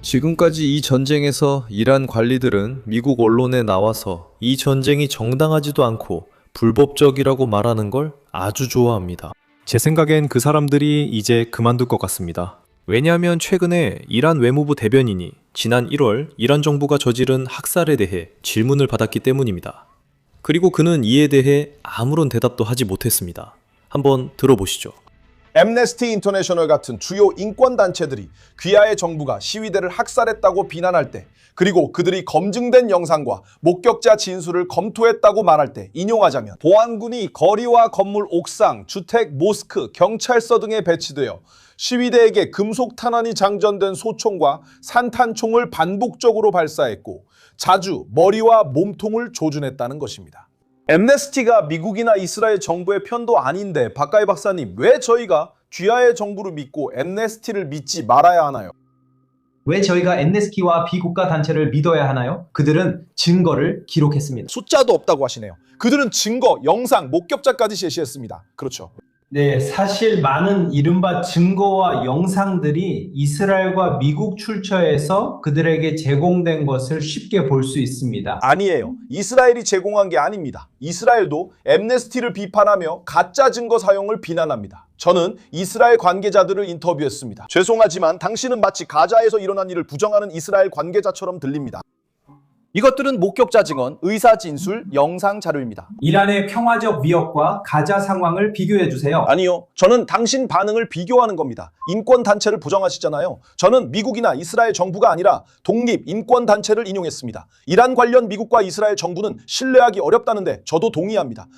지금까지 이 전쟁에서 이란 관리들은 미국 언론에 나와서 이 전쟁이 정당하지도 않고 불법적이라고 말하는 걸 아주 좋아합니다. 제 생각엔 그 사람들이 이제 그만둘 것 같습니다. 왜냐하면 최근에 이란 외무부 대변인이 지난 1월 이란 정부가 저지른 학살에 대해 질문을 받았기 때문입니다. 그리고 그는 이에 대해 아무런 대답도 하지 못했습니다. 한번 들어보시죠. 앰네스티 인터내셔널 같은 주요 인권단체들이 귀하의 정부가 시위대를 학살했다고 비난할 때, 그리고 그들이 검증된 영상과 목격자 진술을 검토했다고 말할 때 인용하자면, 보안군이 거리와 건물 옥상, 주택, 모스크, 경찰서 등에 배치되어 시위대에게 금속 탄환이 장전된 소총과 산탄총을 반복적으로 발사했고 자주 머리와 몸통을 조준했다는 것입니다. 앰네스티가 미국이나 이스라엘 정부의 편도 아닌데 박가희 박사님, 왜 저희가 귀하의 정부를 믿고 앰네스티를 믿지 말아야 하나요? 왜 저희가 앰네스티와 비국가 단체를 믿어야 하나요? 그들은 증거를 기록했습니다. 숫자도 없다고 하시네요. 그들은 증거, 영상, 목격자까지 제시했습니다. 그렇죠. 네, 사실 많은 이른바 증거와 영상들이 이스라엘과 미국 출처에서 그들에게 제공된 것을 쉽게 볼 수 있습니다. 아니에요. 이스라엘이 제공한 게 아닙니다. 이스라엘도 앰네스티를 비판하며 가짜 증거 사용을 비난합니다. 저는 이스라엘 관계자들을 인터뷰했습니다. 죄송하지만 당신은 마치 가자에서 일어난 일을 부정하는 이스라엘 관계자처럼 들립니다. 이것들은 목격자 증언, 의사 진술, 영상 자료입니다. 이란의 평화적 위협과 가자 상황을 비교해 주세요. 아니요. 저는 당신 반응을 비교하는 겁니다. 인권단체를 부정하시잖아요. 저는 미국이나 이스라엘 정부가 아니라 독립 인권단체를 인용했습니다. 이란 관련 미국과 이스라엘 정부는 신뢰하기 어렵다는데 저도 동의합니다.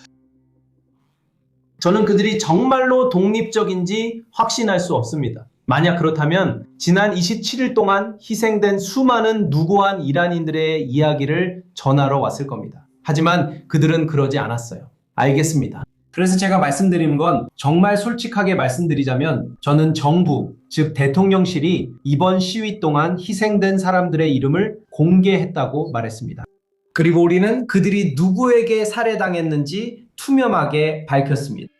저는 그들이 정말로 독립적인지 확신할 수 없습니다. 만약 그렇다면 지난 27일 동안 희생된 수많은 무고한 이란인들의 이야기를 전하러 왔을 겁니다. 하지만 그들은 그러지 않았어요. 알겠습니다. 그래서 제가 말씀드린 건, 정말 솔직하게 말씀드리자면 저는 정부, 즉 대통령실이 이번 시위 동안 희생된 사람들의 이름을 공개했다고 말했습니다. 그리고 우리는 그들이 누구에게 살해당했는지 투명하게 밝혔습니다.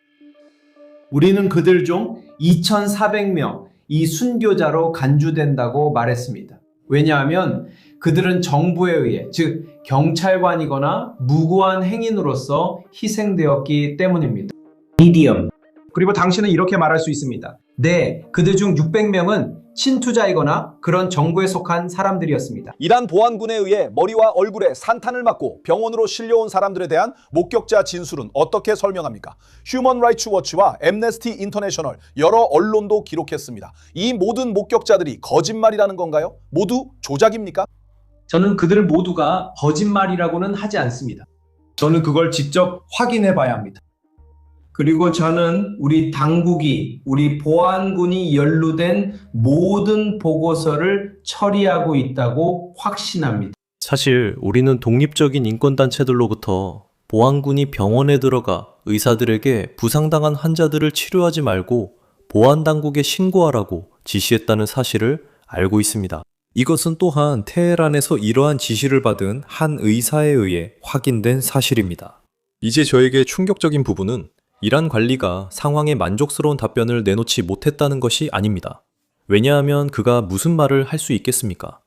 우리는 그들 중 2,400명, 이 순교자로 간주된다고 말했습니다. 왜냐하면 그들은 정부에 의해, 즉 경찰관이거나 무고한 행인으로서 희생되었기 때문입니다. 미디엄. 그리고 당신은 이렇게 말할 수 있습니다. 네, 그들 중 600명은 친투자이거나 그런 정부에 속한 사람들이었습니다. 이란 보안군에 의해 머리와 얼굴에 산탄을 맞고 병원으로 실려온 사람들에 대한 목격자 진술은 어떻게 설명합니까? 휴먼 라이츠 워치와 앰네스티 인터내셔널, 여러 언론도 기록했습니다. 이 모든 목격자들이 거짓말이라는 건가요? 모두 조작입니까? 저는 그들 모두가 거짓말이라고는 하지 않습니다. 저는 그걸 직접 확인해 봐야 합니다. 그리고 저는 우리 당국이, 우리 보안군이 연루된 모든 보고서를 처리하고 있다고 확신합니다. 사실 우리는 독립적인 인권단체들로부터 보안군이 병원에 들어가 의사들에게 부상당한 환자들을 치료하지 말고 보안당국에 신고하라고 지시했다는 사실을 알고 있습니다. 이것은 또한 테헤란에서 이러한 지시를 받은 한 의사에 의해 확인된 사실입니다. 이제 저에게 충격적인 부분은 이란 관리가 상황에 만족스러운 답변을 내놓지 못했다는 것이 아닙니다. 왜냐하면 그가 무슨 말을 할 수 있겠습니까?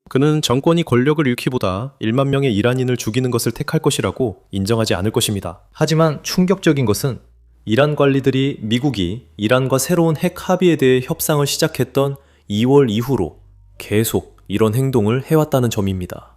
그는 정권이 권력을 잃기보다 1만 명의 이란인을 죽이는 것을 택할 것이라고 인정하지 않을 것입니다. 하지만 충격적인 것은 이란 관리들이 미국이 이란과 새로운 핵 합의에 대해 협상을 시작했던 2월 이후로 계속 이런 행동을 해왔다는 점입니다.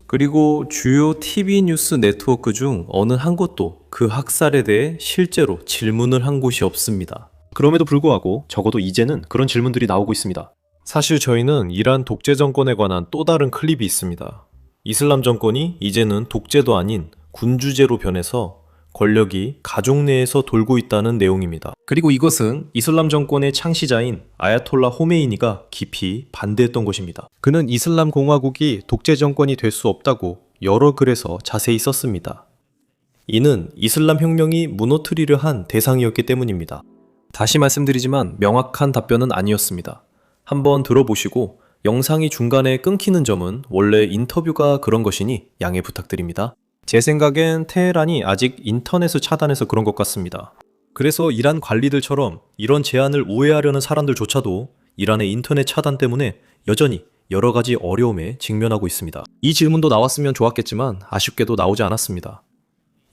그리고 주요 TV 뉴스 네트워크 중 어느 한 곳도 그 학살에 대해 실제로 질문을 한 곳이 없습니다. 그럼에도 불구하고 적어도 이제는 그런 질문들이 나오고 있습니다. 사실 저희는 이란 독재 정권에 관한 또 다른 클립이 있습니다. 이슬람 정권이 이제는 독재도 아닌 군주제로 변해서 권력이 가족 내에서 돌고 있다는 내용입니다. 그리고 이것은 이슬람 정권의 창시자인 아야톨라 호메이니가 깊이 반대했던 것입니다. 그는 이슬람 공화국이 독재 정권이 될 수 없다고 여러 글에서 자세히 썼습니다. 이는 이슬람 혁명이 무너뜨리려 한 대상이었기 때문입니다. 다시 말씀드리지만 명확한 답변은 아니었습니다. 한번 들어보시고 영상이 중간에 끊기는 점은 원래 인터뷰가 그런 것이니 양해 부탁드립니다. 제 생각엔 테헤란이 아직 인터넷을 차단해서 그런 것 같습니다. 그래서 이란 관리들처럼 이런 제안을 오해하려는 사람들조차도 이란의 인터넷 차단 때문에 여전히 여러 가지 어려움에 직면하고 있습니다. 이 질문도 나왔으면 좋았겠지만 아쉽게도 나오지 않았습니다.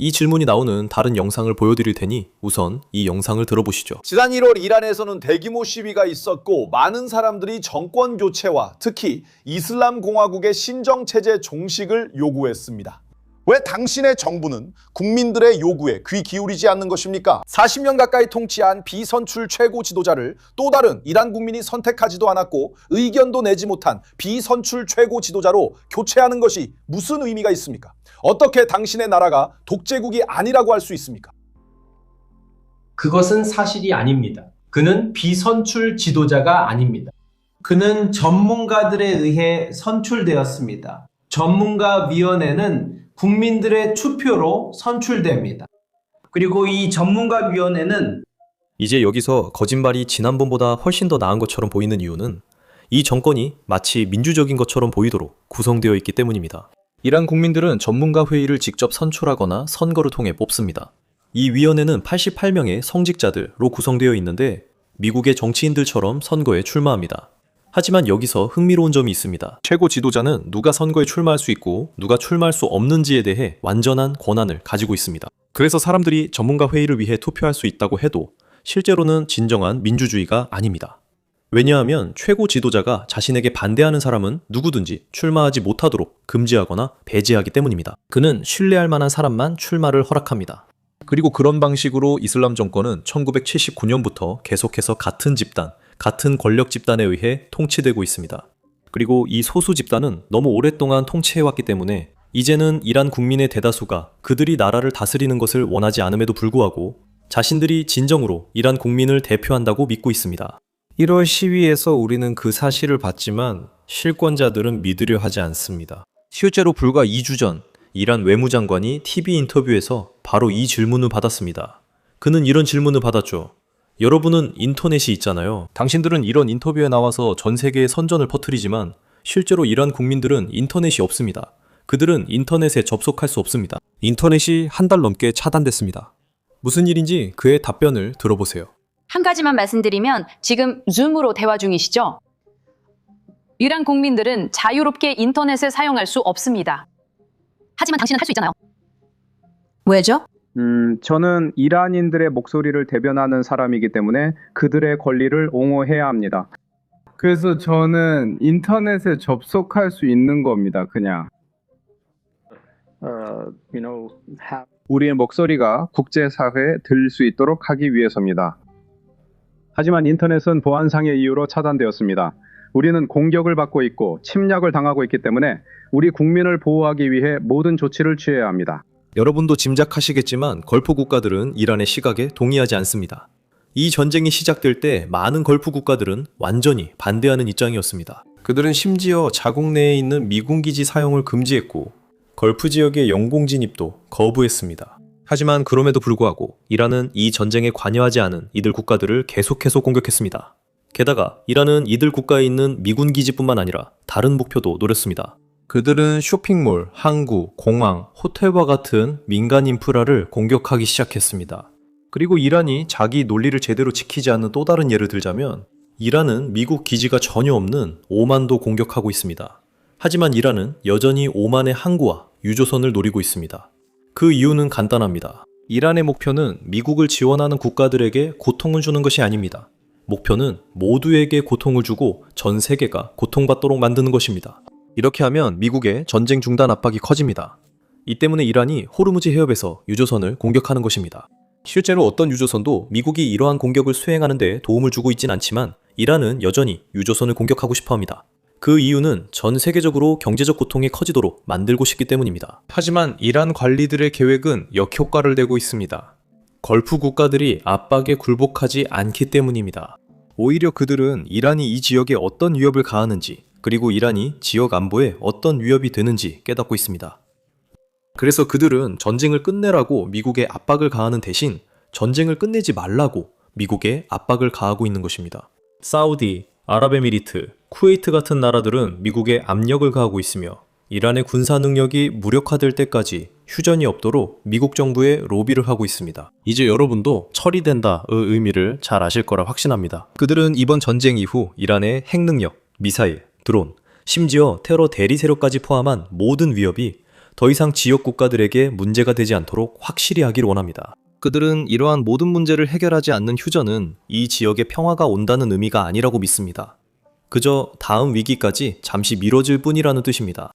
이 질문이 나오는 다른 영상을 보여드릴 테니 우선 이 영상을 들어보시죠. 지난 1월 이란에서는 대규모 시위가 있었고 많은 사람들이 정권 교체와 특히 이슬람 공화국의 신정 체제 종식을 요구했습니다. 왜 당신의 정부는 국민들의 요구에 귀 기울이지 않는 것입니까? 40년 가까이 통치한 비선출 최고 지도자를 또 다른 이란 국민이 선택하지도 않았고 의견도 내지 못한 비선출 최고 지도자로 교체하는 것이 무슨 의미가 있습니까? 어떻게 당신의 나라가 독재국이 아니라고 할 수 있습니까? 그것은 사실이 아닙니다. 그는 비선출 지도자가 아닙니다. 그는 전문가들에 의해 선출되었습니다. 전문가위원회는 국민들의 투표로 선출됩니다. 그리고 이 전문가위원회는 이제 여기서 거짓말이 지난번보다 훨씬 더 나은 것처럼 보이는 이유는 이 정권이 마치 민주적인 것처럼 보이도록 구성되어 있기 때문입니다. 이란 국민들은 전문가 회의를 직접 선출하거나 선거를 통해 뽑습니다. 이 위원회는 88명의 성직자들로 구성되어 있는데 미국의 정치인들처럼 선거에 출마합니다. 하지만 여기서 흥미로운 점이 있습니다. 최고 지도자는 누가 선거에 출마할 수 있고 누가 출마할 수 없는지에 대해 완전한 권한을 가지고 있습니다. 그래서 사람들이 전문가 회의를 위해 투표할 수 있다고 해도 실제로는 진정한 민주주의가 아닙니다. 왜냐하면 최고 지도자가 자신에게 반대하는 사람은 누구든지 출마하지 못하도록 금지하거나 배제하기 때문입니다. 그는 신뢰할 만한 사람만 출마를 허락합니다. 그리고 그런 방식으로 이슬람 정권은 1979년부터 계속해서 같은 집단, 같은 권력 집단에 의해 통치되고 있습니다. 그리고 이 소수 집단은 너무 오랫동안 통치해왔기 때문에 이제는 이란 국민의 대다수가 그들이 나라를 다스리는 것을 원하지 않음에도 불구하고 자신들이 진정으로 이란 국민을 대표한다고 믿고 있습니다. 1월 시위에서 우리는 그 사실을 봤지만 실권자들은 믿으려 하지 않습니다. 실제로 불과 2주 전 이란 외무장관이 TV 인터뷰에서 바로 이 질문을 받았습니다. 그는 이런 질문을 받았죠. 여러분은 인터넷이 있잖아요. 당신들은 이런 인터뷰에 나와서 전 세계에 선전을 퍼뜨리지만 실제로 이란 국민들은 인터넷이 없습니다. 그들은 인터넷에 접속할 수 없습니다. 인터넷이 한 달 넘게 차단됐습니다. 무슨 일인지 그의 답변을 들어보세요. 한 가지만 말씀드리면 지금 줌으로 대화 중이시죠? 이란 국민들은 자유롭게 인터넷을 사용할 수 없습니다. 하지만 당신은 할 수 있잖아요. 왜죠? 저는 이란인들의 목소리를 대변하는 사람이기 때문에 그들의 권리를 옹호해야 합니다. 그래서 저는 인터넷에 접속할 수 있는 겁니다, 그냥. 우리의 목소리가 국제사회에 들릴 수 있도록 하기 위해서입니다. 하지만 인터넷은 보안상의 이유로 차단되었습니다. 우리는 공격을 받고 있고 침략을 당하고 있기 때문에 우리 국민을 보호하기 위해 모든 조치를 취해야 합니다. 여러분도 짐작하시겠지만 걸프 국가들은 이란의 시각에 동의하지 않습니다. 이 전쟁이 시작될 때 많은 걸프 국가들은 완전히 반대하는 입장이었습니다. 그들은 심지어 자국 내에 있는 미군 기지 사용을 금지했고 걸프 지역의 영공 진입도 거부했습니다. 하지만 그럼에도 불구하고 이란은 이 전쟁에 관여하지 않은 이들 국가들을 계속해서 공격했습니다. 게다가 이란은 이들 국가에 있는 미군 기지뿐만 아니라 다른 목표도 노렸습니다. 그들은 쇼핑몰, 항구, 공항, 호텔과 같은 민간 인프라를 공격하기 시작했습니다. 그리고 이란이 자기 논리를 제대로 지키지 않는 또 다른 예를 들자면 이란은 미국 기지가 전혀 없는 오만도 공격하고 있습니다. 하지만 이란은 여전히 오만의 항구와 유조선을 노리고 있습니다. 그 이유는 간단합니다. 이란의 목표는 미국을 지원하는 국가들에게 고통을 주는 것이 아닙니다. 목표는 모두에게 고통을 주고 전 세계가 고통받도록 만드는 것입니다. 이렇게 하면 미국의 전쟁 중단 압박이 커집니다. 이 때문에 이란이 호르무즈 해협에서 유조선을 공격하는 것입니다. 실제로 어떤 유조선도 미국이 이러한 공격을 수행하는 데 도움을 주고 있진 않지만 이란은 여전히 유조선을 공격하고 싶어 합니다. 그 이유는 전 세계적으로 경제적 고통이 커지도록 만들고 싶기 때문입니다. 하지만 이란 관리들의 계획은 역효과를 내고 있습니다. 걸프 국가들이 압박에 굴복하지 않기 때문입니다. 오히려 그들은 이란이 이 지역에 어떤 위협을 가하는지 그리고 이란이 지역 안보에 어떤 위협이 되는지 깨닫고 있습니다. 그래서 그들은 전쟁을 끝내라고 미국에 압박을 가하는 대신 전쟁을 끝내지 말라고 미국에 압박을 가하고 있는 것입니다. 사우디, 아랍에미리트, 쿠웨이트 같은 나라들은 미국에 압력을 가하고 있으며 이란의 군사 능력이 무력화될 때까지 휴전이 없도록 미국 정부에 로비를 하고 있습니다. 이제 여러분도 처리된다의 의미를 잘 아실 거라 확신합니다. 그들은 이번 전쟁 이후 이란의 핵 능력, 미사일, 드론, 심지어 테러 대리 세력까지 포함한 모든 위협이 더 이상 지역 국가들에게 문제가 되지 않도록 확실히 하길 원합니다. 그들은 이러한 모든 문제를 해결하지 않는 휴전은 이 지역에 평화가 온다는 의미가 아니라고 믿습니다. 그저 다음 위기까지 잠시 미뤄질 뿐이라는 뜻입니다.